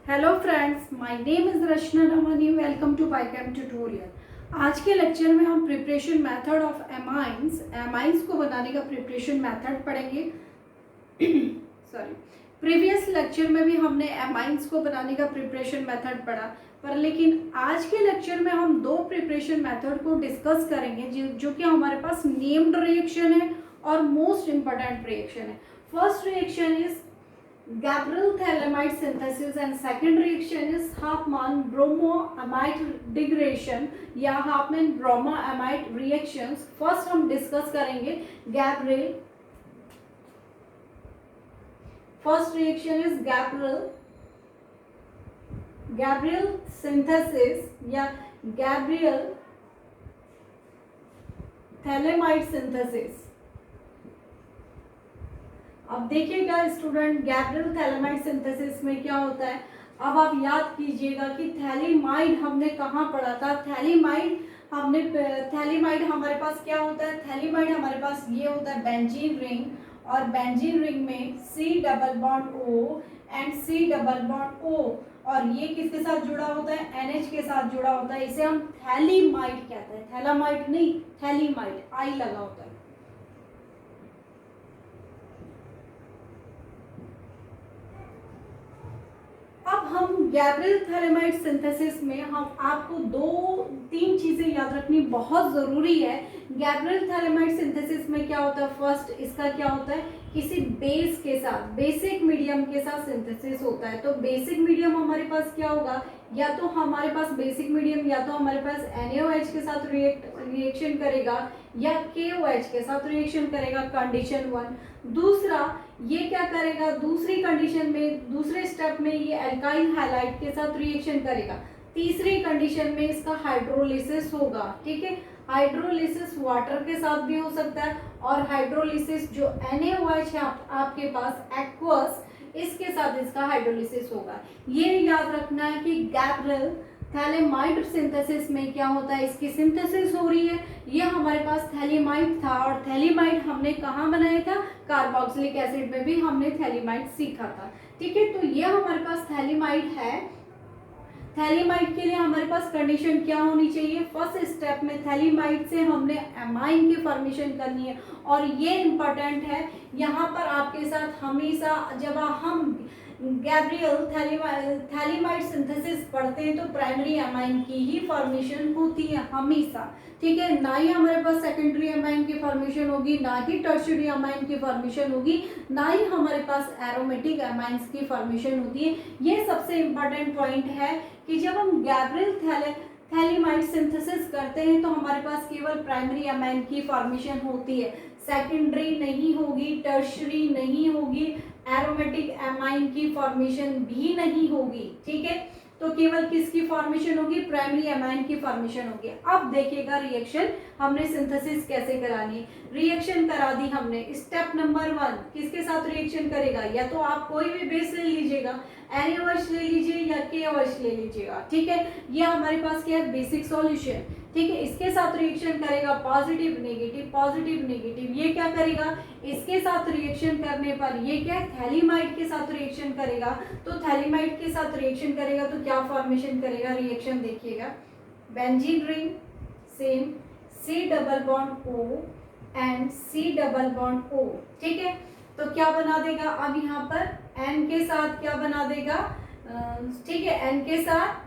Hello friends, my name is Rachna Ramani. Welcome to Pychem tutorial. आज के lecture में हम प्रिपरेशन मेथड ऑफ एमाइंस को बनाने का प्रिपरेशन मेथड पढ़ेंगे। सॉरी, प्रीवियस लेक्चर में भी हमने एमाइंस को बनाने का प्रिपरेशन मेथड पढ़ा, पर लेकिन आज के लेक्चर में हम दो प्रिपरेशन मेथड को डिस्कस करेंगे जो कि हमारे पास नेम्ड रिएक्शन है और मोस्ट इम्पोर्टेंट रिएक्शन है। First reaction is Gabriel-Thalamide synthesis and second reaction is Hofmann-Bromoamide degradation या Hofmann-Bromoamide reactions। फर्स्ट हम डिस्कस करेंगे first reaction is Gabriel synthesis या Gabriel-Thalamide synthesis। अब देखिएगा स्टूडेंट, गैब्रियल-थैलेमाइड सिंथेसिस में क्या होता है। अब आप याद कीजिएगा कि थैलीमाइड हमने कहाँ पढ़ा था। थैलीमाइड हमारे पास क्या होता है। थैलीमाइड हमारे पास ये होता है बेंजीन रिंग, और बेंजीन रिंग में C double bond O and C double bond O, और ये किसके साथ जुड़ा होता है, NH के साथ जुड़ा होता है। इसे हम थैलीमाइड कहते हैं, थैलामाइड नहीं, थैलीमाइड, I लगा होता है। अब हम गैब्रियल-थैलेमाइड सिंथेसिस में हम आपको तीन चीजें याद रखनी बहुत जरूरी है। गैब्रियल-थैलेमाइड सिंथेसिस में क्या होता है, फर्स्ट इसका क्या होता है, किसी बेस के साथ, बेसिक मीडियम के साथ सिंथेसिस होता है। तो बेसिक मीडियम हमारे पास क्या होगा, या तो हमारे पास बेसिक मीडियम या तो हमारे पास NaOH के साथ रिएक्शन करेगा या KOH के साथ रिएक्शन करेगा, कंडीशन 1। दूसरा ये क्या करेगा, दूसरी कंडीशन में, दूसरे स्टेप में ये एल्काइल हैलाइड के साथ रिएक्शन करेगा। तीसरी कंडीशन में इसका हाइड्रोलिसिस होगा। ठीक है, हाइड्रोलिसिस वाटर के साथ भी हो सकता है, और हाइड्रोलिसिस जो NaOH है आपके पास एक्वस, इसके साथ इसका हाइड्रोलिसिस होगा। ये याद रखना है कि गैब्रियल-थैलेमाइड सिंथेसिस में क्या होता है, इसकी सिंथेसिस हो रही है। ये हमारे पास थैलीमाइड था, और थैलीमाइड हमने कहाँ बनाया था, कार्बोक्सिलिक एसिड में भी हमने थैलीमाइड सीखा था। ठीक है, तो ये हमारे पास थैलीमाइड है। थैलीमाइड के लिए हमारे पास कंडीशन क्या होनी चाहिए, फर्स्ट स्टेप में थैलीमाइड से हमने एमाइन की फॉर्मेशन करनी है। और ये इंपॉर्टेंट है, यहाँ पर आपके साथ हमेशा जब हम गैब्रियल-थैलेमाइड सिंथेसिस पढ़ते हैं तो प्राइमरी एमाइन की ही फॉर्मेशन होती है हमेशा। ठीक है, ना ही हमारे पास सेकेंडरी एमाइन की फॉर्मेशन होगी, ना ही टर्शियरी एमाइन की फॉर्मेशन होगी, ना ही हमारे पास एरोमेटिक एमाइंस की फॉर्मेशन होती है। ये सबसे इम्पॉर्टेंट पॉइंट है कि जब हम गैब्रियल-थैलेमाइड सिंथेसिस करते हैं तो हमारे पास केवल प्राइमरी एमाइन की फॉर्मेशन होती है, सेकेंडरी नहीं होगी, टर्शियरी नहीं होगी, एरोमेटिक एमाइन की फॉर्मेशन भी नहीं होगी। ठीक है, तो केवल किसकी फॉर्मेशन होगी, प्राइमरी एमाइन की फॉर्मेशन होगी। अब देखिएगा रिएक्शन हमने सिंथेसिस कैसे करानी है। रिएक्शन करा दी हमने, स्टेप नंबर 1 किसके साथ रिएक्शन करेगा, या तो आप कोई भी बेस ले लीजिएगा, NaOH ले लीजिए या KOH ले लीजिएगा। ठीक है, ये हमारे पास क्या है, बेसिक सॉल्यूशन। ठीक है, इसके साथ रिएक्शन करेगा पॉजिटिव नेगेटिव, पॉजिटिव नेगेटिव। ये क्या करेगा, इसके साथ रिएक्शन करने पर ये क्या है, थैलीमाइड के साथ रिएक्शन करेगा। तो थैलीमाइड के साथ रिएक्शन करेगा तो क्या फॉर्मेशन करेगा, रिएक्शन देखिएगा, benzene ring same, C double bond O and C double bond O। ठीक है, तो क्या बना देगा, अब यहाँ पर N के साथ क्या बना देगा, ठीक है, N के साथ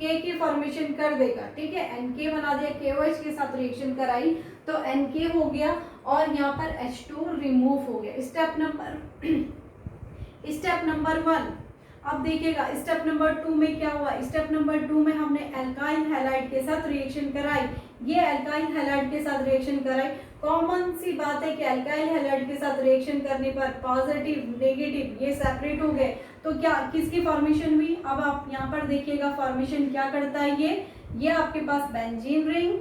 K की फॉर्मेशन कर देगा। ठीक है, NK बना दिया, KOH के साथ रिएक्शन कराई तो NK हो गया, और यहाँ पर H2 रिमूव हो गया। Step number 1। अब देखिएगा स्टेप नंबर 2 में क्या हुआ। स्टेप नंबर 2 में हमने एल्काइल हैलाइड के साथ रिएक्शन कराई। ये एल्काइल हैलाइड के साथ रिएक्शन कराई। कॉमन सी बात है कि एल्काइल हैलाइड के साथ रिएक्शन करने पर पॉजिटिव नेगेटिव ये सेपरेट हो गए, तो क्या किसकी फॉर्मेशन हुई। अब आप यहाँ पर देखिएगा फॉर्मेशन क्या करता है, ये आपके पास बेंजीन रिंग।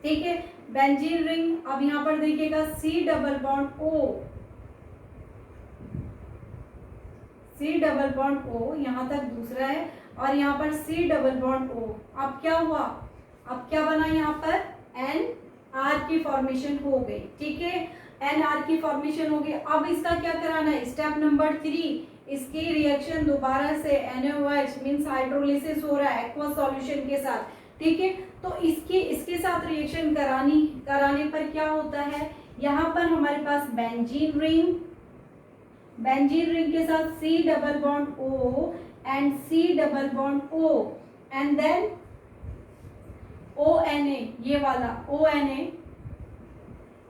ठीक है, बेंजीन रिंग। अब यहाँ पर देखिएगा C double bond O, C double bond O, यहाँ तक दूसरा है, और यहाँ पर C डबल बॉन्ड O। अब क्या हुआ, अब क्या बना, यहाँ पर NR की फॉर्मेशन हो गई। ठीक है, NR की फॉर्मेशन हो गई। अब इसका क्या कराना है, स्टेप नंबर 3, इसकी रिएक्शन दोबारा से NaOH मीन्स हाइड्रोलिसिस हो रहा है एक्वा सॉल्यूशन के साथ, ठीक है। तो इसके साथ रिएक्शन कराने पर क्या होता है, यहाँ पर हमारे पास बेंजीन रिंग के साथ C double bond O and C double bond O and then ONA, ये वाला ONA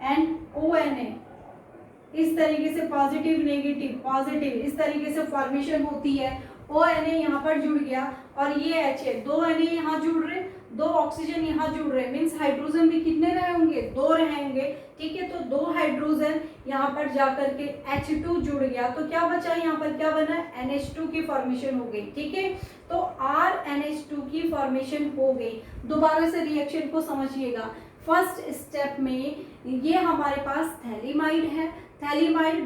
एंड ONA, इस तरीके से पॉजिटिव पॉजिटिव इस तरीके से फॉर्मेशन होती है। ONA यहाँ पर जुड़ गया और ये HA, दो Na यहाँ जुड़ रहे, दो ऑक्सीजन यहाँ जुड़ रहे, मीन्स हाइड्रोजन भी कितने रहे होंगे, दो रहे होंगे, ठीक है। तो दो हाइड्रोजन यहाँ पर जाकर के H2 जुड़ गया, तो क्या बचा यहाँ पर, क्या बना, NH2 की फॉर्मेशन हो गई, ठीक है। तो RNH2 की फॉर्मेशन हो गई। दोबारा से रिएक्शन को समझिएगा। फर्स्ट स्टेप में ये हमारे पास थैलीमाइड है, थैलीमाइड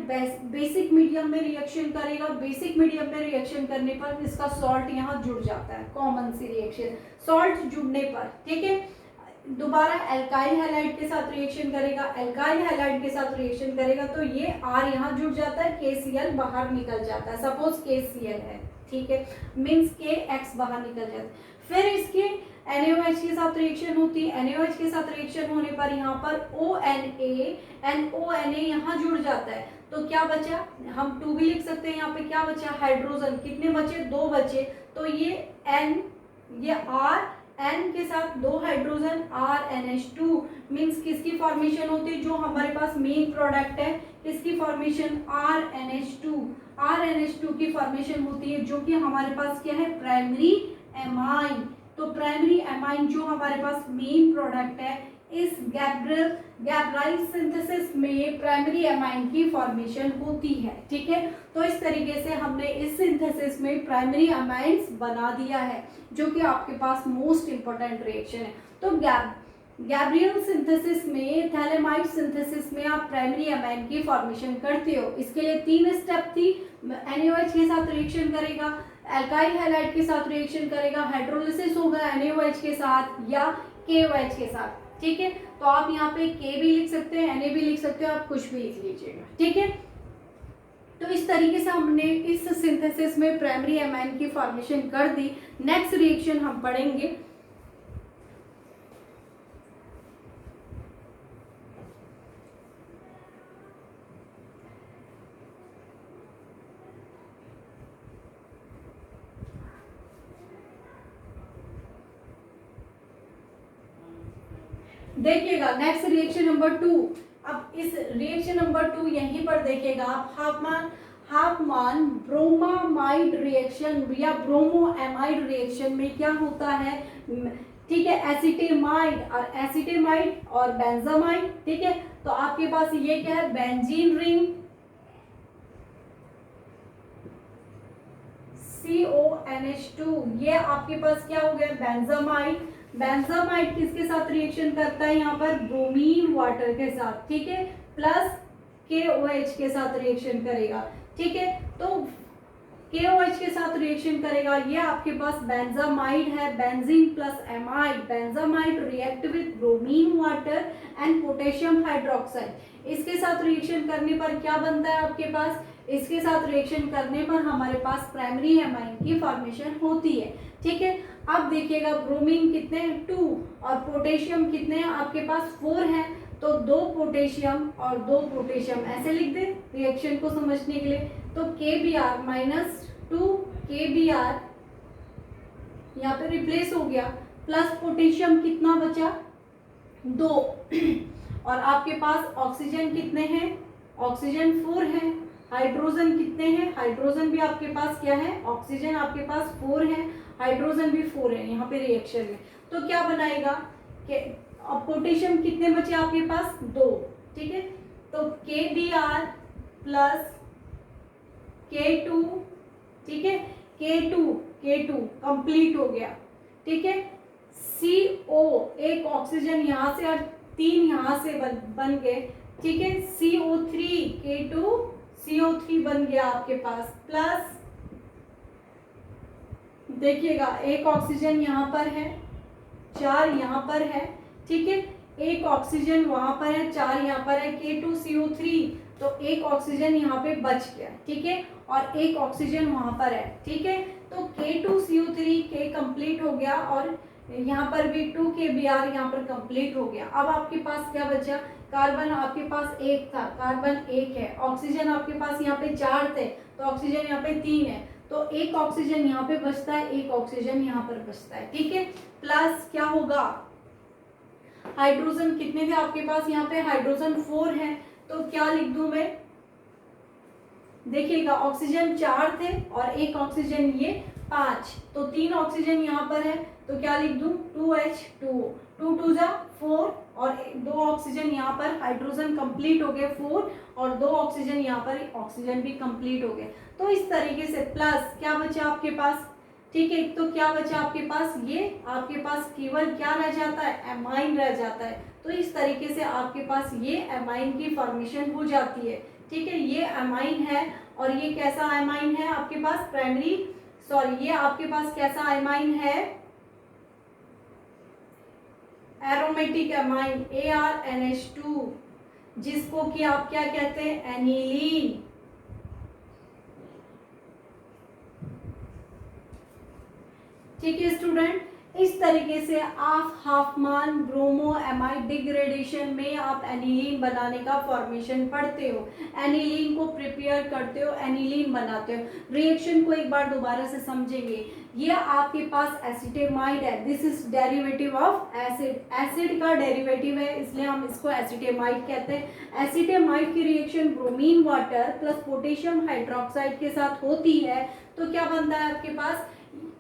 बेसिक मीडियम में रिएक्शन करेगा, बेसिक मीडियम में रिएक्शन करने पर इसका सॉल्ट यहाँ जुड़ जाता है, कॉमन सी रिएक्शन, सॉल्ट जुड़ने पर, ठीक है। दोबारा एल्काइल हैलाइड के साथ रिएक्शन करेगा, एल्काइल हैलाइड के साथ रिएक्शन करेगा तो ये R यहाँ जुड़ जाता है, KCl बाहर निकल जाता है, सपोज KCl है, ठीक है, मीन्स KX बाहर निकल जाता है। फिर इसके NaOH के साथ रिएक्शन होती है, NaOH के साथ रिएक्शन होने पर यहाँ पर ONA एंड ONA यहाँ जुड़ जाता है, तो क्या बचा, हम 2 भी लिख सकते हैं, यहाँ पे क्या बचा, हाइड्रोजन, कितने बचे, 2 बचे, तो ये N, ये R, N के साथ 2 हाइड्रोजन, RNH2 मीन्स किसकी फॉर्मेशन होती है, जो हमारे पास मेन प्रोडक्ट है, किसकी फॉर्मेशन, RNH2 की फॉर्मेशन होती है, जो कि हमारे पास क्या है, प्राइमरी एमाइन। तो प्राइमरी एमाइन जो हमारे पास मेन प्रोडक्ट है, इस गैब्राइल सिंथेसिस में प्राइमरी एमाइन की फॉर्मेशन होती है, ठीक है। तो इस तरीके से हमने इस सिंथेसिस में प्राइमरी एमाइन्स बना दिया है, जो कि आपके पास मोस्ट इंपॉर्टेंट रिएक्शन है। तो गैब्रियल सिंथेसिस में, थैलेमाइड सिंथेसिस में आप प्राइमरी एमाइन की फॉर्मेशन करते हो। इसके लिए 3 स्टेप थी, NaOH के साथ रिएक्शन करेगा, एल्काइल हैलाइड के साथ रिएक्शन करेगा, हाइड्रोलिसिस होगा NaOH के साथ या KOH के साथ, ठीक है। तो आप यहाँ पे K भी लिख सकते हैं, Na भी लिख सकते हो, आप कुछ भी लिख लीजिएगा, ठीक है। तो इस तरीके से हमने इस सिंथेसिस में प्राइमरी एमाइन की फॉर्मेशन कर दी। नेक्स्ट रिएक्शन हम पढ़ेंगे देखिएगा, नेक्स्ट रिएक्शन नंबर 2। अब इस रिएक्शन नंबर 2 यहीं पर देखिएगा आप, हाफमान ब्रोमामाइड रिएक्शन या ब्रोमोएमाइड रिएक्शन में क्या होता है, ठीक है, एसिटेमाइड और बेंजामाइड, ठीक है। तो आपके पास ये क्या है, बेंजीन रिंग CONH2, ये आपके पास क्या हो गया, बेंजामाइड। बेंजामाइड किसके साथ रिएक्शन करता है, यहाँ पर ब्रोमीन वाटर के साथ, ठीक है, प्लस KOH के साथ रिएक्शन करेगा, ठीक है। तो KOH के साथ रिएक्शन करेगा, ये आपके पास बेंजामाइड है, benzene plus amide, benzamide react with bromine water and potassium hydroxide. इसके साथ रिएक्शन करने पर क्या बनता है आपके पास, इसके साथ रिएक्शन करने पर हमारे पास प्राइमरी एमाइन की फॉर्मेशन होती है, ठीक है। अब देखिएगा, ब्रोमीन कितने हैं, 2 और पोटेशियम कितने हैं आपके पास, 4 हैं, तो 2 पोटेशियम और 2 पोटेशियम ऐसे लिख दे रिएक्शन को समझने के लिए। तो KBr -2 KBr यहाँ पे रिप्लेस हो गया, प्लस पोटेशियम कितना बचा, 2 और आपके पास ऑक्सीजन कितने हैं, ऑक्सीजन 4 है, हाइड्रोजन कितने हैं, हाइड्रोजन भी आपके पास क्या है, ऑक्सीजन आपके पास 4 है, हाइड्रोजन भी 4 है यहाँ पे रिएक्शन में। तो क्या बनाएगा, और पोटेशियम कितने बचे आपके पास, 2, ठीक है। तो KBr प्लस K2, ठीक है, K2 कंप्लीट हो गया, ठीक है। CO, एक ऑक्सीजन यहाँ से और 3 यहाँ से बन गए, ठीक है। CO3, K2 CO3 बन गया आपके पास, प्लस देखिएगा एक ऑक्सीजन यहाँ पर है, 4 यहाँ पर है, ठीक है, एक ऑक्सीजन वहां पर है, 4 यहाँ पर है, K2CO3 तो एक ऑक्सीजन यहाँ पे बच गया, ठीक है, और एक ऑक्सीजन वहां पर है, ठीक है। तो K2CO3 के कंप्लीट हो गया और यहाँ पर भी 2kBr यहाँ पर कंप्लीट हो गया। अब आपके पास क्या बचा, कार्बन आपके पास एक था, कार्बन एक है, ऑक्सीजन आपके पास यहाँ पे 4 थे, तो ऑक्सीजन यहाँ पे 3 है, तो एक ऑक्सीजन यहाँ पे बचता है, एक ऑक्सीजन यहाँ पर बचता है, ठीक है। प्लस क्या होगा, हाइड्रोजन कितने थे आपके पास, यहाँ पे हाइड्रोजन 4 है, तो क्या लिख दूं मैं, देखिएगा ऑक्सीजन 4 थे और एक ऑक्सीजन ये 5, तो 3 ऑक्सीजन यहाँ पर है, तो क्या लिख दूं 2H2O, 2 2 जा 4 और 2 ऑक्सीजन यहाँ पर हाइड्रोजन कंप्लीट हो गए 4 और 2 ऑक्सीजन यहाँ पर ऑक्सीजन भी कंप्लीट हो गए। तो इस तरीके से प्लस क्या बचा आपके पास, ठीक है, तो क्या बचा आपके पास, ये आपके पास केवल क्या रह जाता है, एमाइन रह जाता है। तो इस तरीके से आपके पास ये एमाइन की फॉर्मेशन हो जाती है, ठीक है। ये एमाइन है और ये कैसा एमाइन है आपके पास, प्राइमरी सॉरी ये आपके पास कैसा एमाइन है, एरोमेटिक एमाइन ArNH2, जिसको कि आप क्या कहते हैं, एनिलीन। ठीक है स्टूडेंट, इस तरीके से आप हाफमान ब्रोमो एमाइड डिग्रेडेशन में आप एनिलीन बनाने का फॉर्मेशन पढ़ते हो, एनिलीन को प्रिपेयर करते हो, एनिलीन बनाते हो। रिएक्शन को एक बार दोबारा से समझेंगे, ये आपके पास एसिटेमाइड है, this is derivative of acid, acid का डेरिवेटिव है इसलिए हम इसको एसिटेमाइड कहते हैं। एसिटेमाइड की reaction bromine water plus potassium hydroxide के साथ होती है, तो क्या बनता है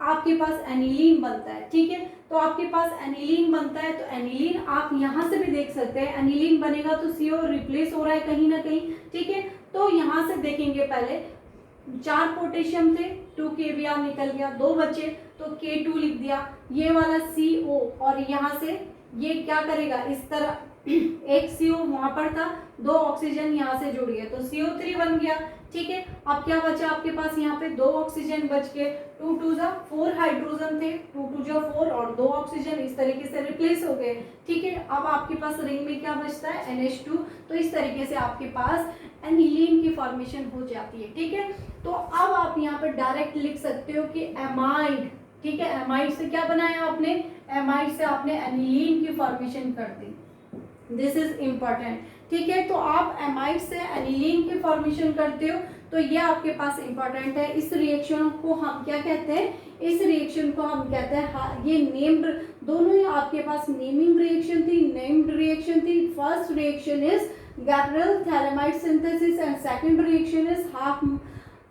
आपके पास एनिलीन बनता है, ठीक है। तो आपके पास एनिलीन बनता है, तो एनिलीन आप यहाँ से भी देख सकते हैं, एनिलीन बनेगा तो CO रिप्लेस हो रहा है कहीं ना कहीं, ठीक है। तो यहाँ से देखेंगे, पहले 4 पोटेशियम थे, 2kBr निकल गया, 2 बचे तो K2 लिख दिया, ये वाला CO और यहाँ से ये क्या करेगा, इस तरह एक CO वहां पर था, 2 ऑक्सीजन यहाँ से जुड़ गया तो CO3 बन गया, ठीक है। अब क्या बचा आपके पास, यहाँ पे 2 ऑक्सीजन बच गए, 2 2 जा 4 हाइड्रोजन थे, 2 2 जा 4 और 2 ऑक्सीजन इस तरीके से रिप्लेस हो गए, ठीक है। अब आपके पास रिंग में क्या बचता है, NH2, तो इस तरीके से आपके पास एनिलीन की फॉर्मेशन हो जाती है, ठीक है। तो अब आप यहाँ पर डायरेक्ट लिख सकते हो कि एमाइड, ठीक है, एमाइड से क्या बनाया आपने, एमाइड से आपने एनिलीन की फॉर्मेशन कर दी, दिस इज इम्पोर्टेंट, ठीक है। तो आप एमाइड से एनिलीन की फॉर्मेशन करते हो, तो ये आपके पास इम्पोर्टेंट है। इस रिएक्शन को हम क्या कहते हैं, इस रिएक्शन को हम कहते हैं, ये नेम्ड, दोनों ही आपके पास नेमिंग रिएक्शन थी, नेम्ड रिएक्शन थी। First reaction is Gabriel phthalimide synthesis and second reaction is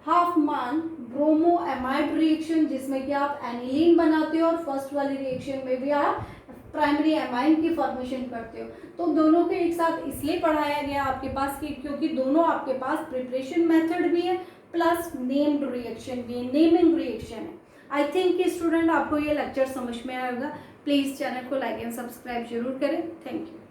Hofmann bromo amide reaction, जिसमें कि आप एनिलीन बनाते हो और फर्स्ट वाली रिएक्शन में भी आप प्राइमरी एमाइन की फॉर्मेशन करते हो। तो दोनों के एक साथ इसलिए पढ़ाया गया आपके पास कि क्योंकि दोनों आपके पास प्रिपरेशन मेथड भी है प्लस नेम्ड रिएक्शन भी है, नेमिंग रिएक्शन है। आई थिंक कि स्टूडेंट आपको ये लेक्चर समझ में आएगा। प्लीज़ चैनल को लाइक एंड सब्सक्राइब जरूर करें। Thank you.